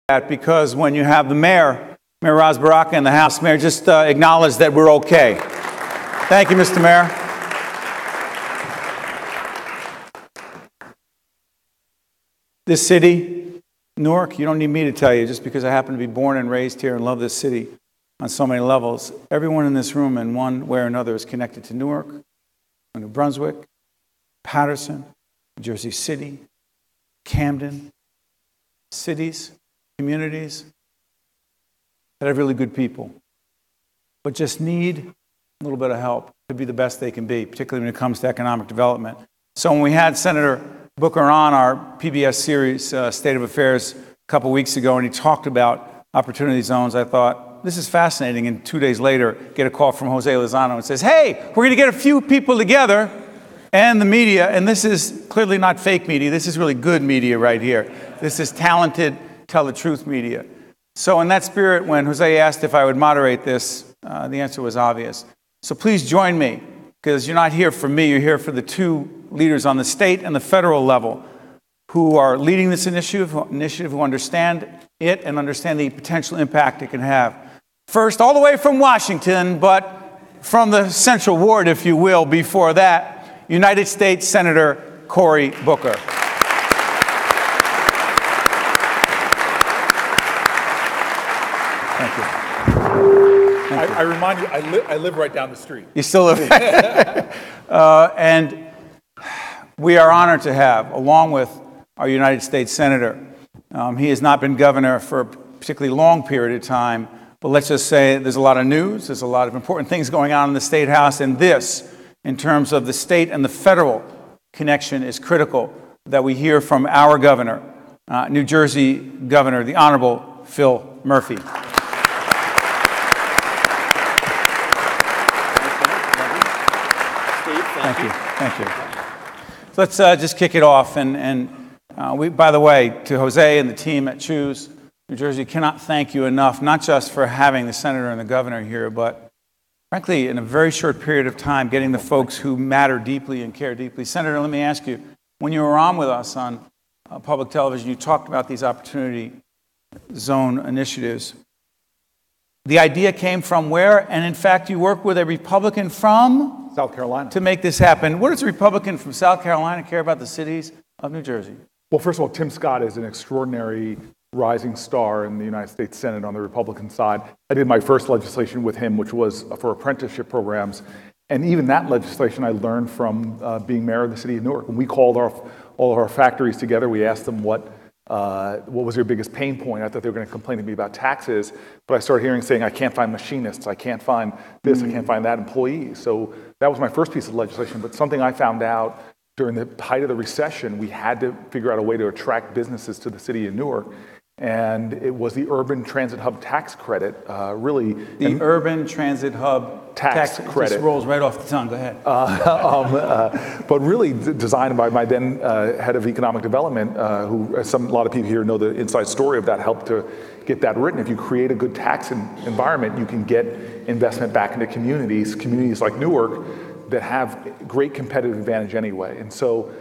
that, because when you have the Mayor Ras Baraka in the House, Mayor, just acknowledge that we're okay. Thank you, Mr. Mayor. This city, Newark, you don't need me to tell you, just because I happen to be born and raised here and love this city on so many levels. Everyone in this room in one way or another is connected to Newark, New Brunswick, Patterson, Jersey City, Camden, cities, communities that have really good people, but just need a little bit of help to be the best they can be, particularly when it comes to economic development. So when we had Senator Booker on our PBS series, State of Affairs, a couple weeks ago, and he talked about opportunity zones, I thought, this is fascinating. And 2 days later, get a call from Jose Lozano and says, hey, we're going to get a few people together and the media, and this is clearly not fake media. This is really good media right here. This is talented, tell the truth media. So in that spirit, when Jose asked if I would moderate this, the answer was obvious. So please join me, because you're not here for me, you're here for the two leaders on the state and the federal level who are leading this initiative, who understand it and understand the potential impact it can have. First, all the way from Washington, but from the Central Ward, if you will, before that, United States Senator Cory Booker. Thank you. I remind you, I live right down the street. You still live. And we are honored to have, along with our United States Senator, he has not been governor for a particularly long period of time, but let's just say there's a lot of news, there's a lot of important things going on in the State House, and this, in terms of the state and the federal connection, is critical that we hear from our governor, New Jersey Governor, the Honorable Phil Murphy. Thank you. So let's just kick it off. And we, by the way, to Jose and the team at Choose New Jersey, cannot thank you enough, not just for having the senator and the governor here, but frankly, in a very short period of time, getting the folks who matter deeply and care deeply. Senator, let me ask you, when you were on with us on public television, you talked about these opportunity zone initiatives. The idea came from where? And in fact, you work with a Republican from? South Carolina. To make this happen. What does a Republican from South Carolina care about the cities of New Jersey? Well, first of all, Tim Scott is an extraordinary rising star in the United States Senate on the Republican side. I did my first legislation with him, which was for apprenticeship programs. And even that legislation I learned from being mayor of the city of Newark. When we called all of our factories together, we asked them what was your biggest pain point. I thought they were going to complain to me about taxes, but I started hearing saying, I can't find machinists, I can't find this, I can't find that employee. So that was my first piece of legislation, but something I found out during the height of the recession, we had to figure out a way to attract businesses to the city of Newark. And it was the Urban Transit Hub tax credit, really. The Urban Transit Hub tax credit. Just rolls right off the tongue. Go ahead. But really designed by my then head of economic development, who a lot of people here know the inside story of that, helped to get that written. If you create a good tax environment, you can get investment back into communities like Newark that have great competitive advantage anyway. And so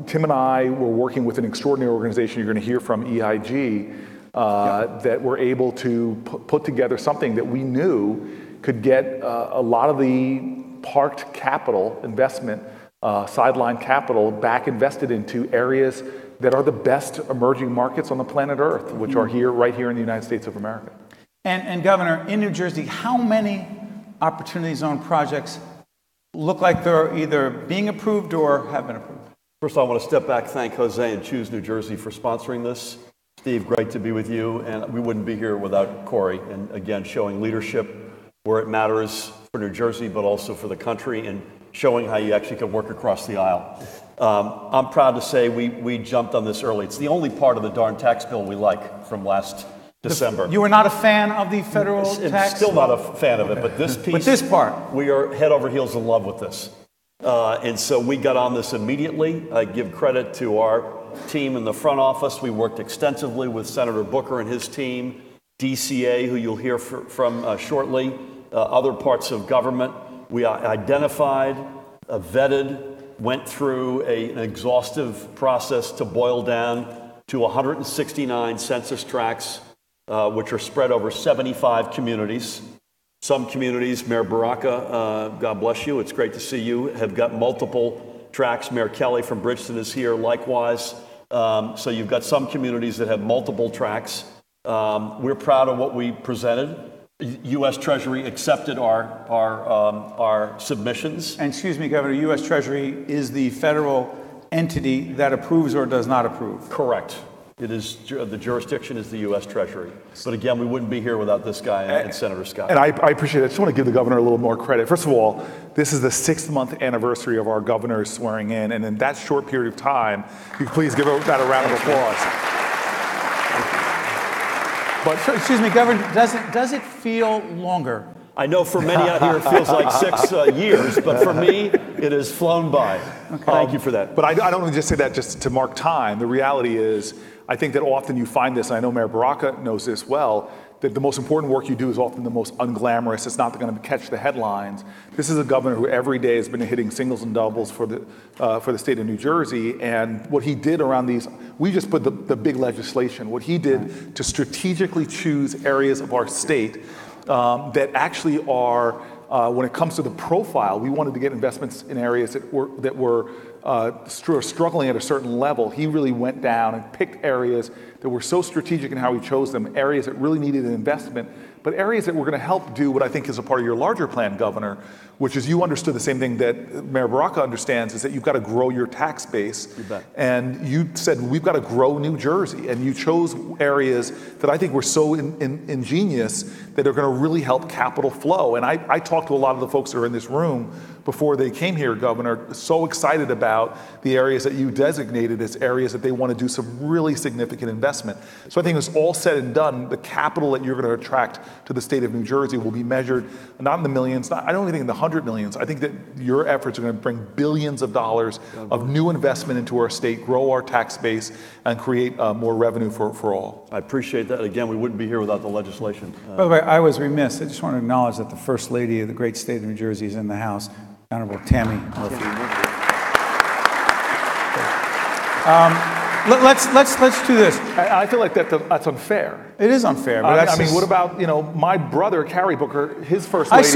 Tim and I were working with an extraordinary organization you're going to hear from, EIG, that were able to put together something that we knew could get a lot of the parked capital investment, sideline capital, back invested into areas that are the best emerging markets on the planet Earth, which are right here in the United States of America. And Governor, in New Jersey, how many opportunity zone projects look like they're either being approved or have been approved? First of all, I want to step back, thank Jose and Choose New Jersey for sponsoring this. Steve, great to be with you, and we wouldn't be here without Cory, and again, showing leadership where it matters for New Jersey, but also for the country, and showing how you actually can work across the aisle. I'm proud to say we jumped on this early. It's the only part of the darn tax bill we like from last December. You were not a fan of the federal tax? Still not a fan of it, but this piece, but this part, we are head over heels in love with this. And so we got on this immediately. I give credit to our team in the front office. We worked extensively with Senator Booker and his team, DCA, who you'll hear from shortly, other parts of government. We identified, vetted, went through an exhaustive process to boil down to 169 census tracts, which are spread over 75 communities. Some communities, Mayor Baraka, God bless you, it's great to see you, have got multiple tracts. Mayor Kelly from Bridgeton is here, likewise. So you've got some communities that have multiple tracts. We're proud of what we presented. U.S. Treasury accepted our submissions. And excuse me, Governor, U.S. Treasury is the federal entity that approves or does not approve. Correct. It is, the jurisdiction is the U.S. Treasury. But again, we wouldn't be here without this guy and Senator Scott. And I appreciate it. I just want to give the governor a little more credit. First of all, this is the 6th-month anniversary of our governor swearing in. And in that short period of time, you please give that a round of applause. But excuse me, Governor, does it feel longer? I know for many out here it feels like 6 years, but for me, it has flown by. Okay. Thank you for that. But I don't want to just say that just to mark time. The reality is, I think that often you find this, and I know Mayor Baraka knows this well, that the most important work you do is often the most unglamorous. It's not going to catch the headlines. This is a governor who every day has been hitting singles and doubles for the state of New Jersey. And what he did around these, we just put the big legislation. What he did to strategically choose areas of our state that actually are, when it comes to the profile, we wanted to get investments in areas that were struggling at a certain level. He really went down and picked areas that were so strategic in how he chose them, areas that really needed an investment, but areas that were going to help do what I think is a part of your larger plan, Governor, which is you understood the same thing that Mayor Baraka understands, is that you've got to grow your tax base. You bet. And you said, we've got to grow New Jersey. And you chose areas that I think were so ingenious that are going to really help capital flow. And I talked to a lot of the folks that are in this room before they came here, Governor, so excited about the areas that you designated as areas that they want to do some really significant investment. So I think it's all said and done, the capital that you're going to attract to the state of New Jersey will be measured not in the millions, I don't even think in the 100 millions. I think that your efforts are going to bring billions of dollars of new investment into our state, grow our tax base, and create more revenue for all. I appreciate that. Again, we wouldn't be here without the legislation. By the way, I was remiss. I just want to acknowledge that the First Lady of the great state of New Jersey is in the House, Honorable Tammy Murphy. Let's do this. I feel like that's unfair. It is unfair. But I mean, what about my brother, Cory Booker? His first lady.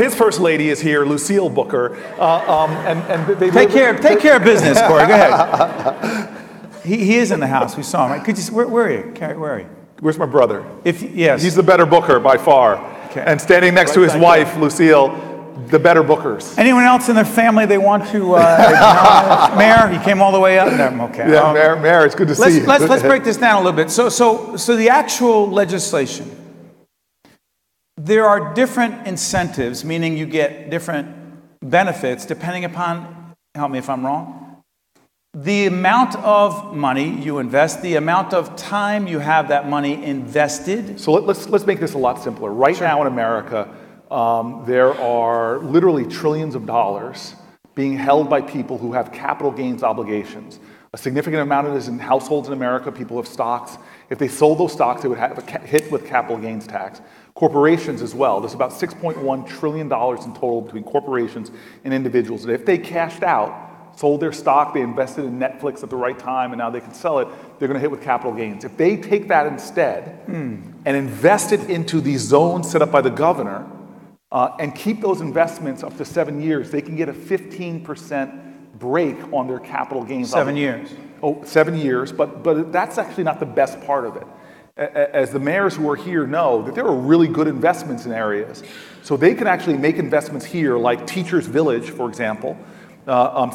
His first lady is here, Lucille Booker. And they take care of business, Cory. Go ahead. He is in the House. We saw him. Could you? Where are you, Cory? Where are you? Where's my brother? Yes, he's the better Booker by far. Okay. And standing next to his wife, Lucille. The better Bookers. Anyone else in their family they want to acknowledge? Mayor, he came all the way up. No, okay. Yeah, Mayor, it's good to see you. Let's break this down a little bit. So the actual legislation, there are different incentives, meaning you get different benefits depending upon, help me if I'm wrong, the amount of money you invest, the amount of time you have that money invested. So let's make this a lot simpler. Right now in America, there are literally trillions of dollars being held by people who have capital gains obligations. A significant amount of it is in households in America. People have stocks. If they sold those stocks, they would have a hit with capital gains tax. Corporations as well. There's about $6.1 trillion in total between corporations and individuals. And if they cashed out, sold their stock, they invested in Netflix at the right time, and now they can sell it, they're going to hit with capital gains. If they take that instead and invest it into these zones set up by the governor, and keep those investments up to 7 years, they can get a 15% break on their capital gains. 7 years. Oh, 7 years, but that's actually not the best part of it. As the mayors who are here know, that there are really good investments in areas. So they can actually make investments here, like Teachers Village, for example. Ron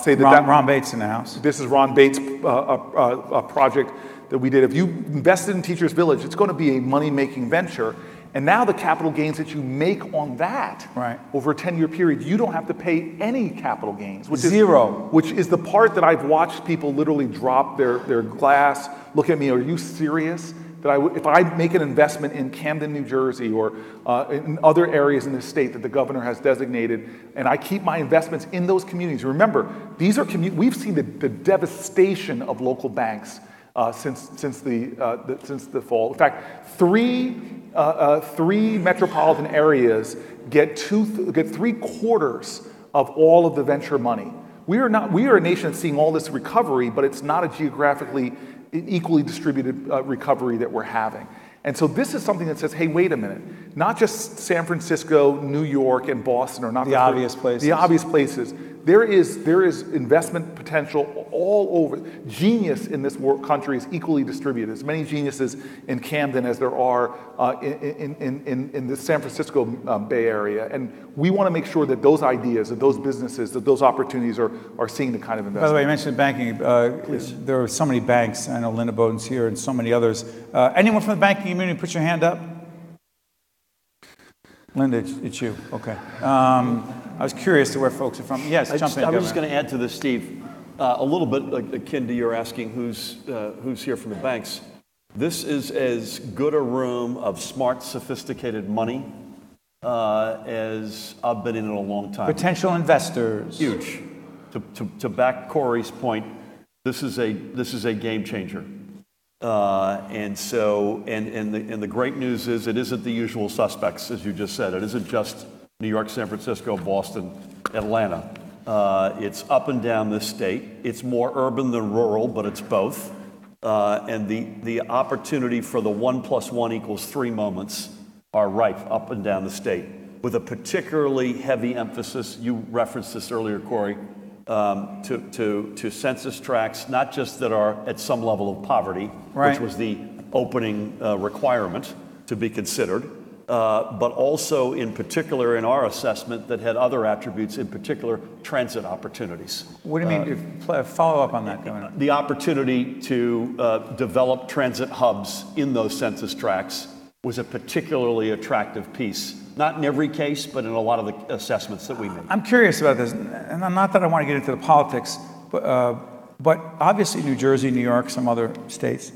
Bates in the House. This is Ron Bates' project that we did. If you invested in Teachers Village, it's going to be a money-making venture. And now the capital gains that you make on that over a 10-year period, you don't have to pay any capital gains. Zero. Which is the part that I've watched people literally drop their glass, look at me, are you serious? If I make an investment in Camden, New Jersey, or in other areas in the state that the governor has designated, and I keep my investments in those communities, remember, these are we've seen the devastation of local banks since the fall. In fact, three metropolitan areas get 3/4 of all of the venture money. We are a nation that's seeing all this recovery, but it's not a geographically an equally distributed recovery that we're having. And so this is something that says, hey, wait a minute, not just San Francisco, New York, and Boston are not the obvious places. The obvious places. There is investment potential all over. Genius in this country is equally distributed. There's many geniuses in Camden as there are in the San Francisco Bay Area. And we want to make sure that those ideas, that those businesses, that those opportunities are seeing the kind of investment. By the way, you mentioned banking. There are so many banks. I know Linda Bowden's here and so many others. Anyone from the banking community, put your hand up. Linda, it's you. Okay. I was curious to where folks are from. Yes, jump in. I was just going to add to this, Steve, a little bit akin to your asking who's here from the banks. This is as good a room of smart, sophisticated money as I've been in a long time. Potential investors. Huge. To back Cory's point, this is a game changer. And the great news is it isn't the usual suspects, as you just said. It isn't just New York, San Francisco, Boston, Atlanta. It's up and down this state. It's more urban than rural, but it's both. And the opportunity for the 1 + 1 = 3 moments are ripe up and down the state, with a particularly heavy emphasis, you referenced this earlier, Cory, to census tracts, not just that are at some level of poverty, which was the opening requirement to be considered, but also in particular in our assessment that had other attributes, in particular transit opportunities. What do you mean? Follow up on that, Governor. The opportunity to develop transit hubs in those census tracts was a particularly attractive piece. Not in every case, but in a lot of the assessments that we made. I'm curious about this, and not that I want to get into the politics, but obviously New Jersey, New York, some other states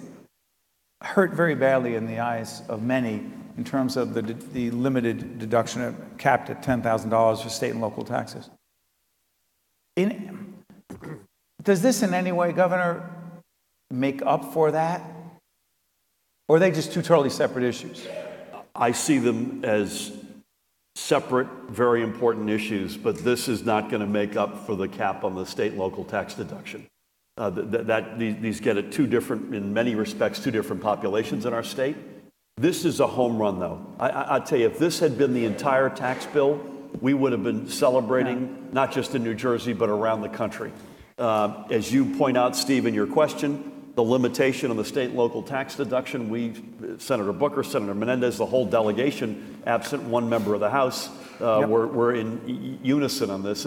hurt very badly in the eyes of many in terms of the limited deduction capped at $10,000 for state and local taxes. Does this in any way, Governor, make up for that? Or are they just two totally separate issues? I see them as separate, very important issues, but this is not going to make up for the cap on the state and local tax deduction. These get at two different, in many respects, two different populations in our state. This is a home run, though. I tell you, if this had been the entire tax bill, we would have been celebrating, not just in New Jersey, but around the country. As you point out, Steve, in your question, the limitation on the state and local tax deduction, Senator Booker, Senator Menendez, the whole delegation, absent one member of the House, we're in unison on this.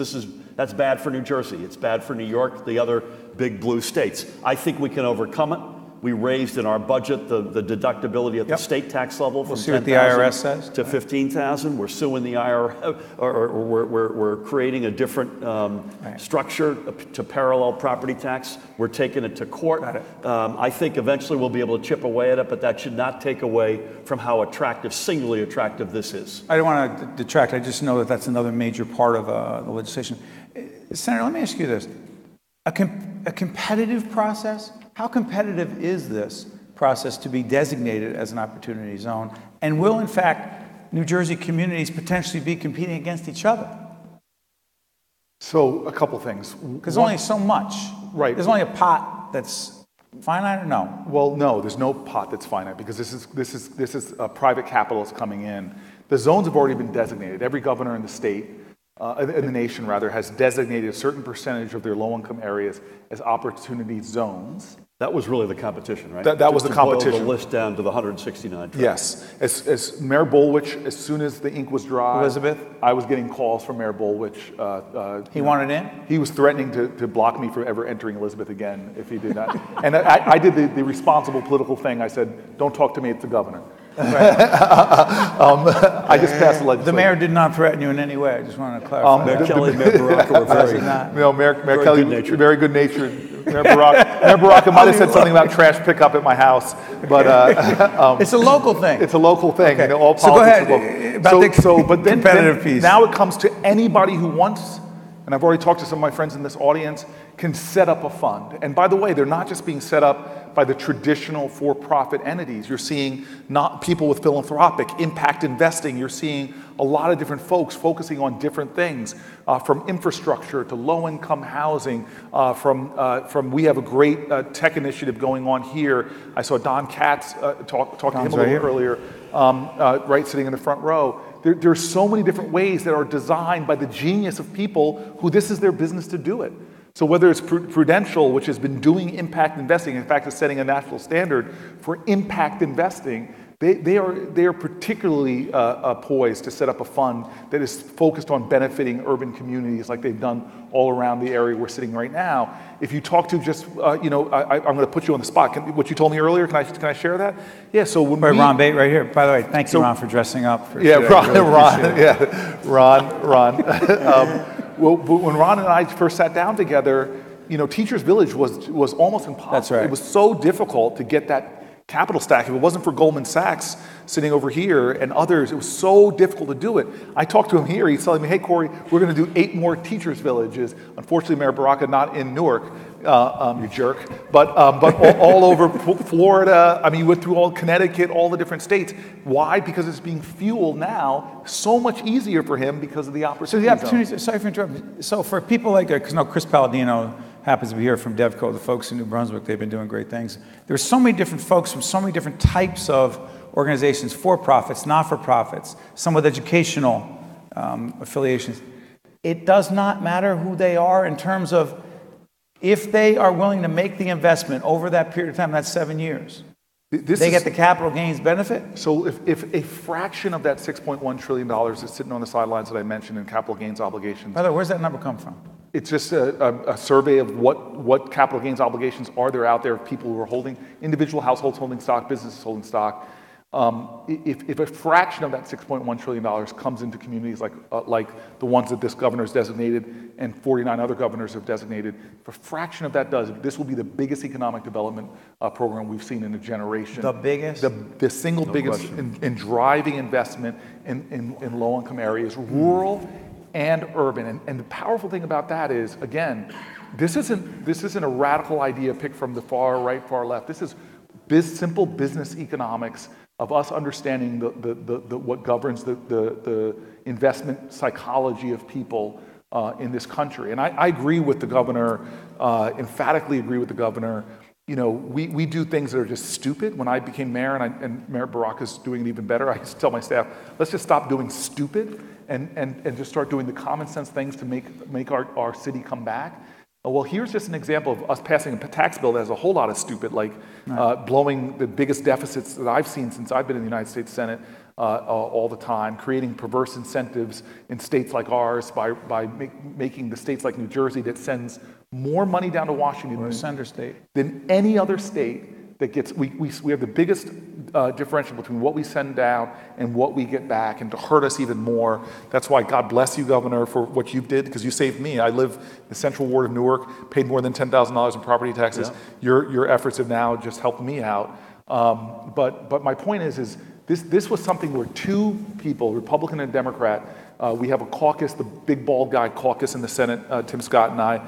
That's bad for New Jersey. It's bad for New York, the other big blue states. I think we can overcome it. We raised in our budget the deductibility at the state tax level from $10,000 to $15,000. We're suing the IRS, or we're creating a different structure to parallel property tax. We're taking it to court. I think eventually we'll be able to chip away at it, but that should not take away from how attractive, singularly attractive this is. I don't want to detract. I just know that that's another major part of the legislation. Senator, let me ask you this. A competitive process? How competitive is this process to be designated as an opportunity zone? And will, in fact, New Jersey communities potentially be competing against each other? So, a couple things. Because only so much. Right. There's only a pot that's finite, or no? Well, no, there's no pot that's finite because this is private capital that's coming in. The zones have already been designated. Every governor in the state, in the nation rather, has designated a certain percentage of their low-income areas as opportunity zones. That was really the competition, right? That was the competition. Boil the list down to the 169. Yes. As Mayor Bolwich, as soon as the ink was dry, Elizabeth? I was getting calls from Mayor Bolwich. He wanted in? He was threatening to block me from ever entering Elizabeth again if he did not. And I did the responsible political thing. I said, don't talk to me, it's the governor. Right. I just passed the legislation. The mayor did not threaten you in any way. I just want to clarify. Mayor Kelly, Mayor Baraka were Mayor Kelly, very good natured. Mayor Baraka might have said something about trash pickup at my house, but it's a local thing. It's a local thing. Okay. All so politics go ahead. About the competitive piece. Now it comes to anybody who wants, and I've already talked to some of my friends in this audience, can set up a fund. And by the way, they're not just being set up by the traditional for-profit entities. You're seeing not people with philanthropic impact investing. You're seeing a lot of different folks focusing on different things, from infrastructure to low-income housing. From we have a great tech initiative going on here. I saw Don Katz talk to him a little earlier, right, sitting in the front row. There's so many different ways that are designed by the genius of people who this is their business to do it. So whether it's Prudential, which has been doing impact investing, in fact is setting a national standard for impact investing, they are particularly poised to set up a fund that is focused on benefiting urban communities like they've done all around the area we're sitting right now. If you talk to just, I'm going to put you on the spot. What you told me earlier, can I share that? Yeah, so when Ron Bate right here. By the way, thank you, Ron, for dressing up. Ron. Well, when Ron and I first sat down together, Teachers Village was almost impossible. That's right. It was so difficult to get that capital stack. If it wasn't for Goldman Sachs sitting over here and others, it was so difficult to do it. I talked to him here. He's telling me, hey, Cory, we're going to do 8 more Teachers Villages. Unfortunately, Mayor Baraka, not in Newark, you jerk, but all over Florida. I mean, you went through all Connecticut, all the different states. Why? Because it's being fueled now so much easier for him because of the opportunity. So the opportunity, sorry for interrupting. So for people like, because Chris Palladino happens to be here from DevCo, the folks in New Brunswick, they've been doing great things. There's so many different folks from so many different types of organizations, for-profits, not-for-profits, some with educational affiliations. It does not matter who they are in terms of if they are willing to make the investment over that period of time, that's 7 years. They get the capital gains benefit? So if a fraction of that $6.1 trillion is sitting on the sidelines that I mentioned in capital gains obligations. By the way, where's that number come from? It's just a survey of what capital gains obligations are there out there of people who are holding, individual households holding stock, businesses holding stock. If a fraction of that $6.1 trillion comes into communities like the ones that this governor has designated and 49 other governors have designated, if a fraction of that does, this will be the biggest economic development program we've seen in a generation. The biggest? The single biggest in driving investment in low-income areas, rural and urban. And the powerful thing about that is, again, this isn't a radical idea picked from the far right, far left. This is simple business economics of us understanding what governs the investment psychology of people in this country. And I agree with the governor, emphatically agree with the governor. We do things that are just stupid. When I became mayor, and Mayor Baraka's doing it even better, I used to tell my staff, let's just stop doing stupid and just start doing the common sense things to make our city come back. Well, here's just an example of us passing a tax bill that has a whole lot of stupid, like blowing the biggest deficits that I've seen since I've been in the United States Senate all the time, creating perverse incentives in states like ours by making the states like New Jersey that sends more money down to Washington than any other state that gets. We have the biggest differential between what we send down and what we get back, and to hurt us even more. That's why God bless you, Governor, for what you did, because you saved me. I live in the Central Ward of Newark, paid more than $10,000 in property taxes. Yeah. Your efforts have now just helped me out. But my point is this was something where 2 people, Republican and Democrat, we have a caucus, the big bald guy caucus in the Senate, Tim Scott and I,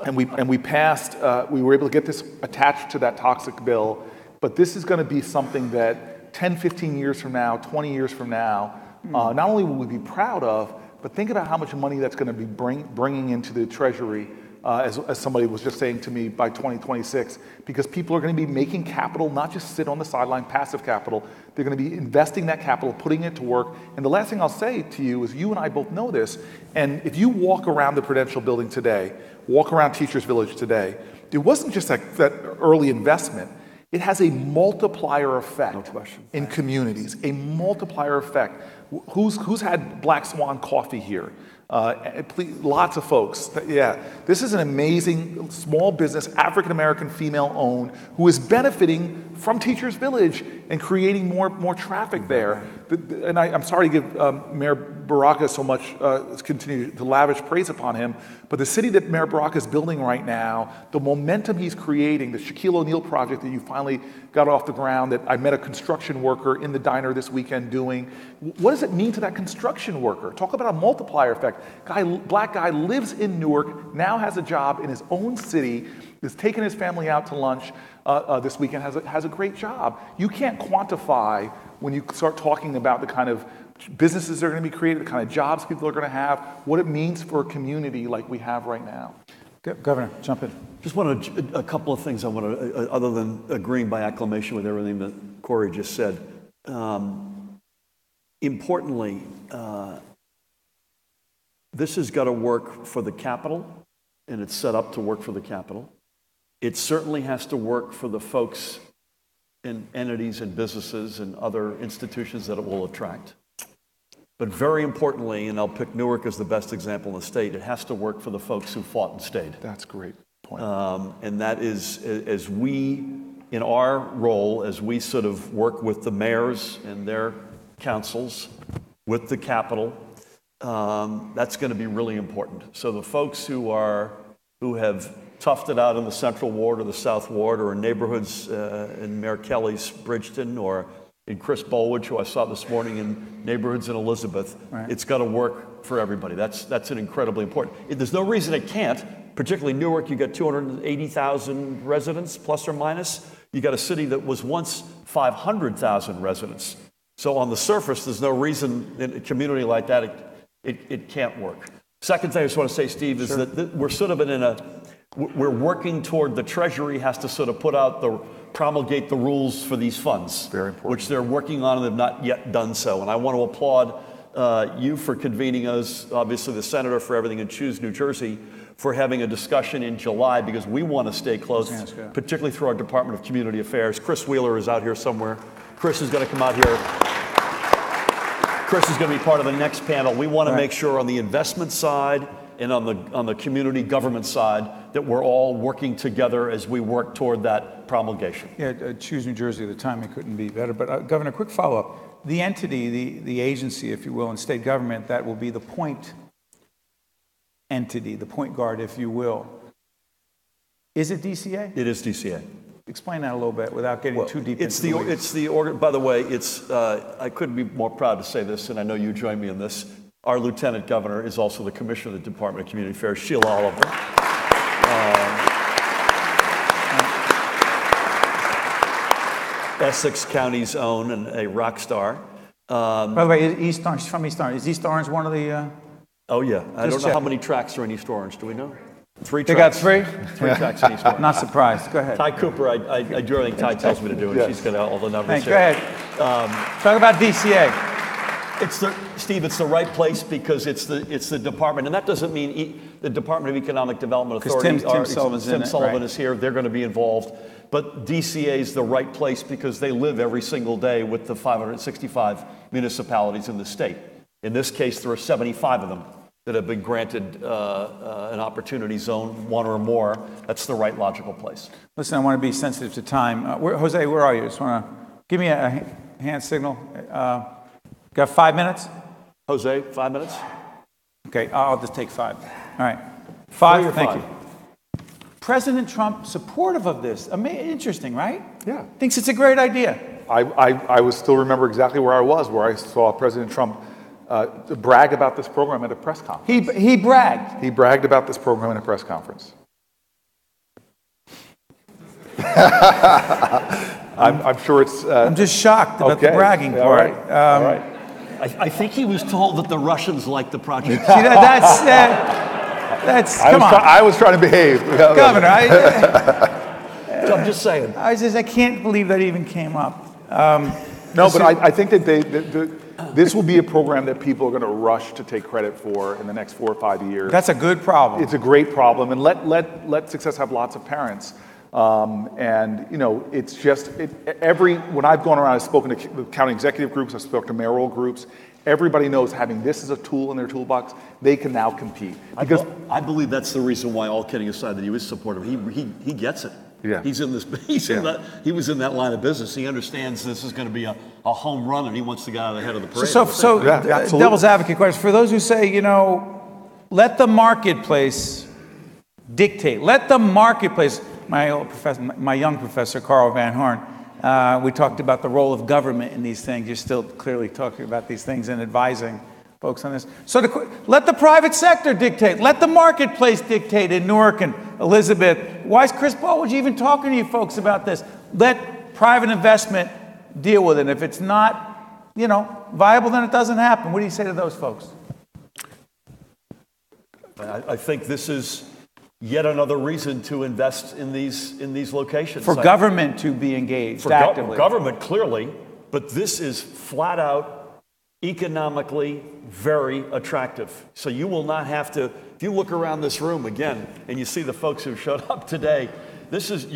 and we passed. We were able to get this attached to that toxic bill. But this is going to be something that 10, 15 years from now, 20 years from now, not only will we be proud of, but think about how much money that's going to be bringing into the Treasury, as somebody was just saying to me, by 2026, because people are going to be making capital, not just sit on the sideline, passive capital. They're going to be investing that capital, putting it to work. And the last thing I'll say to you is you and I both know this, and if you walk around the Prudential building today, walk around Teachers Village today, it wasn't just that early investment. It has a multiplier effect in communities, a multiplier effect. Who's had Black Swan coffee here? Lots of folks. Yeah, this is an amazing small business, African-American female-owned, who is benefiting from Teachers Village and creating more traffic there. And I'm sorry to give Mayor Baraka so much, continue to lavish praise upon him, but the city that Mayor Baraka is building right now, the momentum he's creating, the Shaquille O'Neal project that you finally got off the ground, that I met a construction worker in the diner this weekend doing. What does it mean to that construction worker? Talk about a multiplier effect. Black guy lives in Newark, now has a job in his own city, is taking his family out to lunch this weekend, has a great job. You can't quantify when you start talking about the kind of businesses that are going to be created, the kind of jobs people are going to have, what it means for a community like we have right now. Governor, jump in. Just wanted a couple of things I want to, other than agreeing by acclamation with everything that Cory just said. Importantly, this has got to work for the capital, and it's set up to work for the capital. It certainly has to work for the folks and entities and businesses and other institutions that it will attract. But very importantly, and I'll pick Newark as the best example in the state, it has to work for the folks who fought and stayed. That's a great point. And that is, as we, in our role, as we sort of work with the mayors and their councils, with the capital, that's going to be really important. So the folks who have toughed it out in the Central Ward or the South Ward or in neighborhoods in Mayor Kelly's Bridgeton or in Chris Bolwood, who I saw this morning in neighborhoods in Elizabeth, right. It's got to work for everybody. That's an incredibly important. There's no reason it can't. Particularly Newark, you got 280,000 residents, plus or minus. You got a city that was once 500,000 residents. So on the surface, there's no reason in a community like that it can't work. Second thing I just want to say, Steve, is that we're sort of we're working toward the Treasury has to sort of promulgate the rules for these funds, very important, which they're working on and they've not yet done so. And I want to applaud you for convening us, obviously the Senator for Everything and Choose New Jersey, for having a discussion in July because we want to stay close, particularly through our Department of Community Affairs. Chris Wheeler is out here somewhere. Chris is going to come out here. Chris is going to be part of the next panel. We want to make sure on the investment side and on the community government side that we're all working together as we work toward that promulgation. Yeah, Choose New Jersey, the timing couldn't be better. But Governor, quick follow-up. The entity, the agency, if you will, in state government, that will be the point entity, the point guard, if you will. Is it DCA? It is DCA. Explain that a little bit without getting too deep into the weeds. It's the organ. By the way, I couldn't be more proud to say this, and I know you join me in this. Our Lieutenant Governor is also the Commissioner of the Department of Community Affairs, Sheila Oliver. Essex County's own and a rock star. By the way, East Orange, she's from East Orange. Is East Orange one of the... Oh, yeah. I don't know how many tracks are in East Orange. Do we know? 3 They tracks. got 3? 3 tracks in East Orange. Not surprised. Go ahead. Ty Cooper, I do everything Ty tells me to do, and she's got all the numbers here. Go ahead. Talk about DCA. Steve, it's the right place because it's the department, and that doesn't mean the Department of Economic Development Authority. Tim Sullivan is here. They're going to be involved. But DCA is the right place because they live every single day with the 565 municipalities in the state. In this case, there are 75 of them that have been granted an opportunity zone, 1 or more. That's the right logical place. Listen, I want to be sensitive to time. Jose, where are you? Just want to give me a hand signal. Got 5 minutes? Jose, 5 minutes? Okay, I'll just take 5. All right. 5, thank you. President Trump supportive of this. Interesting, right? Yeah. Thinks it's a great idea. I still remember exactly where I saw President Trump brag about this program at a press conference. He bragged. He bragged about this program at a press conference. I'm sure it's... I'm just shocked about the bragging part. All right. I think he was told that the Russians liked the project. See, that's come on. I was trying to behave. Governor, I'm just saying. I can't believe that even came up. No, but I think that this will be a program that people are going to rush to take credit for in the next 4 or 5 years. That's a good problem. It's a great problem, and let success have lots of parents. And it's just when I've gone around, I've spoken to county executive groups, I've spoken to mayoral groups. Everybody knows having this as a tool in their toolbox, they can now compete. Because I believe that's the reason why, all kidding aside, that he was supportive. He gets it. Yeah. He was in that line of business. He understands this is going to be a home run, and he wants to get out of the head of the parade. So devil's advocate question for those who say, let the marketplace dictate. Let the marketplace. My young professor, Carl Van Horn, we talked about the role of government in these things. You're still clearly talking about these things and advising folks on this. So let the private sector dictate. Let the marketplace dictate in Newark and Elizabeth. Why is Chris Baldwin even talking to you folks about this? Let private investment deal with it. If it's not, viable, then it doesn't happen. What do you say to those folks? I think this is yet another reason to invest in these locations. For government to be engaged actively. Government, clearly, but this is flat out economically very attractive. So you will not have to, if you look around this room again and you see the folks who showed up today, this is,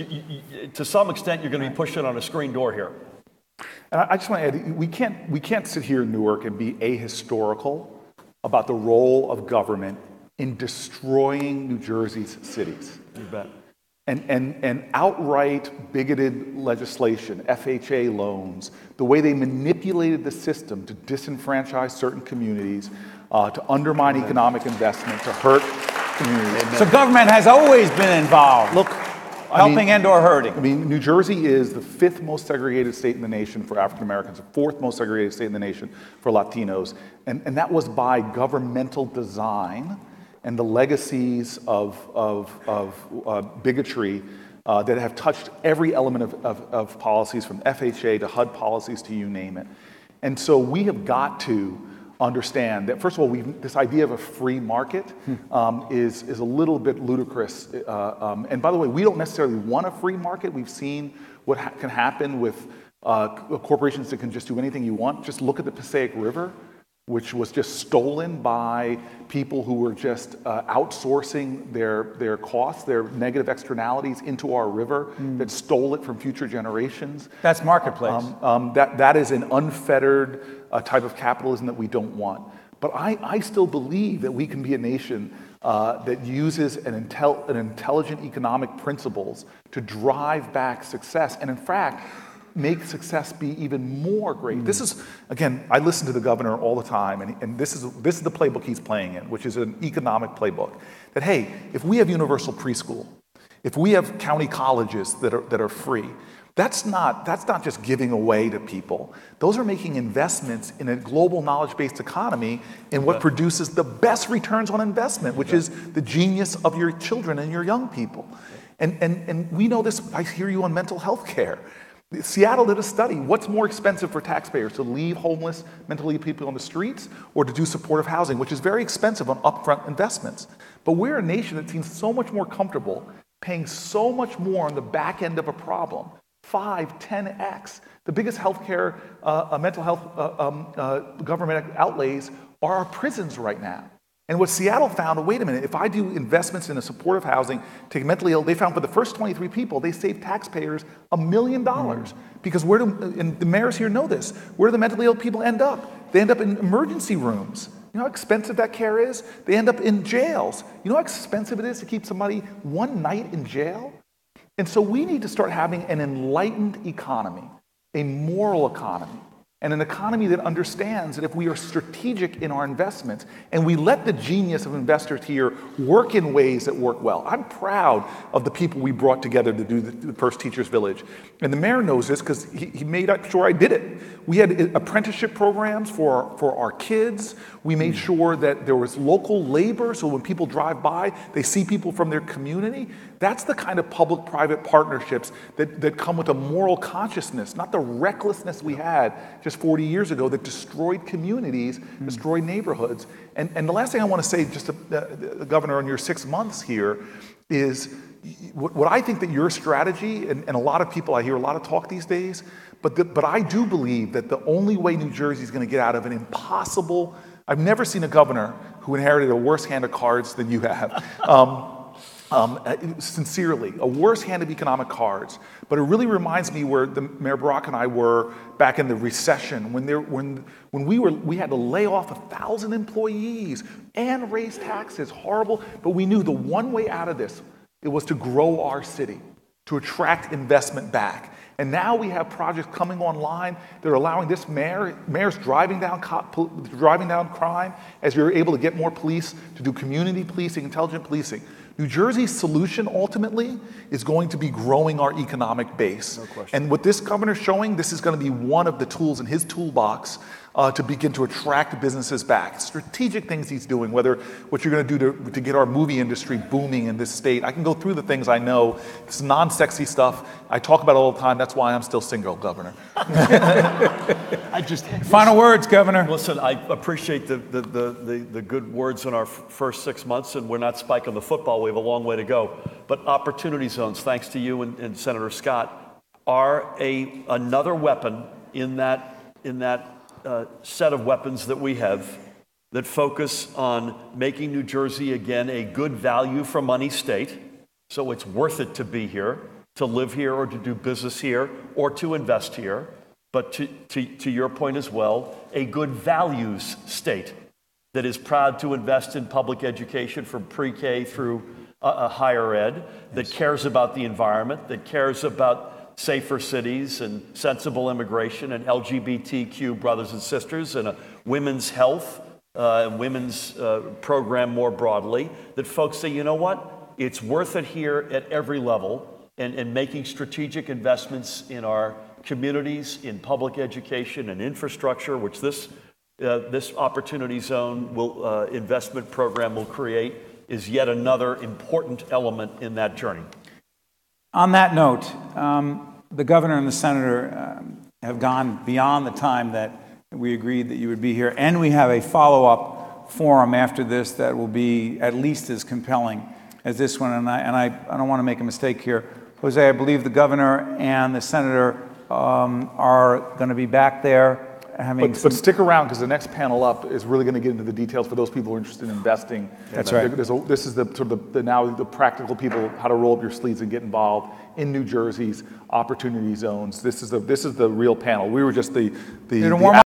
to some extent, you're going to be pushing on a screen door here. And I just want to add, we can't sit here in Newark and be ahistorical about the role of government in destroying New Jersey's cities. You bet. And outright bigoted legislation, FHA loans, the way they manipulated the system to disenfranchise certain communities, to undermine economic investment, to hurt communities. So government has always been involved. Look, helping and or hurting. New Jersey is the 5th most segregated state in the nation for African Americans, the 4th most segregated state in the nation for Latinos. And that was by governmental design and the legacies of bigotry that have touched every element of policies, from FHA to HUD policies to you name it. And so we have got to understand that, first of all, this idea of a free market is a little bit ludicrous. And by the way, we don't necessarily want a free market. We've seen what can happen with corporations that can just do anything you want. Just look at the Passaic River, which was just stolen by people who were just outsourcing their costs, their negative externalities into our river, that stole it from future generations. That's marketplace. That is an unfettered type of capitalism that we don't want. But I still believe that we can be a nation that uses an intelligent economic principles to drive back success, and in fact, make success be even more great. This is, again, I listen to the governor all the time, and this is the playbook he's playing in, which is an economic playbook. That, hey, if we have universal preschool, if we have county colleges that are free, that's not just giving away to people. Those are making investments in a global knowledge-based economy in what produces the best returns on investment, which is the genius of your children and your young people. And we know this. I hear you on mental health care. Seattle did a study. What's more expensive for taxpayers, to leave homeless, mentally ill people on the streets, or to do supportive housing, which is very expensive on upfront investments? But we're a nation that seems so much more comfortable paying so much more on the back end of a problem, 5, 10x. The biggest healthcare, mental health government outlays are our prisons right now. And what Seattle found, wait a minute, if I do investments in a supportive housing, take mentally ill, they found for the first 23 people, they saved taxpayers $1 million. Because and the mayors here know this, where do the mentally ill people end up? They end up in emergency rooms. You know how expensive that care is? They end up in jails. You know how expensive it is to keep somebody one night in jail? And so we need to start having an enlightened economy, a moral economy, and an economy that understands that if we are strategic in our investments and we let the genius of investors here work in ways that work well. I'm proud of the people we brought together to do the First Teachers Village. And the mayor knows this because he made sure I did it. We had apprenticeship programs for our kids. We made sure that there was local labor, so when people drive by, they see people from their community. That's the kind of public-private partnerships that come with a moral consciousness, not the recklessness we had just 40 years ago that destroyed communities, destroyed neighborhoods. And the last thing I want to say, just to the governor, in your 6 months here, is what I think that your strategy, and a lot of people, I hear a lot of talk these days, but I do believe that the only way New Jersey is going to get out of an impossible, I've never seen a governor who inherited a worse hand of cards than you have. Sincerely, a worse hand of economic cards. But it really reminds me where Mayor Brock and I were back in the recession, when we had to lay off 1,000 employees and raise taxes, horrible. But we knew the one way out of this, it was to grow our city, to attract investment back. And now we have projects coming online that are allowing this mayor's driving down crime, as you're able to get more police to do community policing, intelligent policing. New Jersey's solution ultimately is going to be growing our economic base. No question. And what this governor's showing, this is going to be one of the tools in his toolbox to begin to attract businesses back. Strategic things he's doing, whether what you're going to do to get our movie industry booming in this state. I can go through the things I know. It's non-sexy stuff. I talk about it all the time. That's why I'm still single, Governor. Final words, Governor. Listen, I appreciate the good words in our first 6 months, and we're not spiking the football. We have a long way to go. But opportunity zones, thanks to you and Senator Scott, are another weapon in that set of weapons that we have that focus on making New Jersey again a good value for money state. So it's worth it to be here, to live here, or to do business here, or to invest here. But to your point as well, a good values state that is proud to invest in public education from pre-K through higher ed, that cares about the environment, that cares about safer cities and sensible immigration and LGBTQ brothers and sisters and a women's health and women's program more broadly, that folks say, you know what, it's worth it here at every level, and making strategic investments in our communities, in public education and infrastructure, which this opportunity zone investment program will create, is yet another important element in that journey. On that note, the governor and the senator have gone beyond the time that we agreed that you would be here, and we have a follow-up forum after this that will be at least as compelling as this one. And I don't want to make a mistake here, Jose. I believe the governor and the senator are going to be back there. But stick around, because the next panel up is really going to get into the details for those people who are interested in investing. That's right. This is the sort of the practical people, how to roll up your sleeves and get involved in New Jersey's opportunity zones. This is the real panel. We were just the